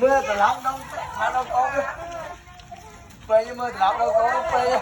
mưa từ lắm đâu mà đâu có về như mưa từ lắm đâu có về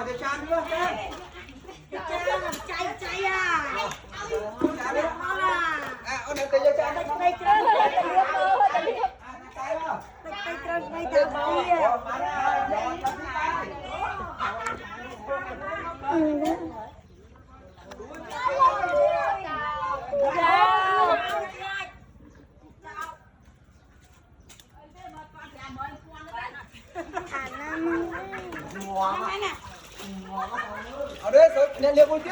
để chan nữa chay à ông này tay chan ở đây rồi nên liệu một chút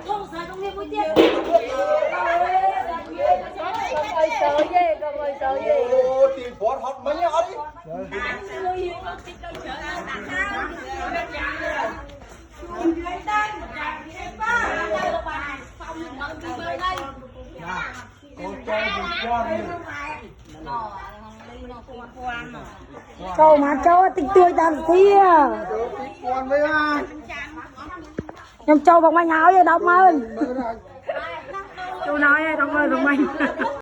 không sao trong game vui tiết tiền phốt hot mấy nhá đi câu mà cho tinh tươi đàn thia con với nhầm châu bằng manh áo vậy đông ơi châu nói đông ơi bằng manh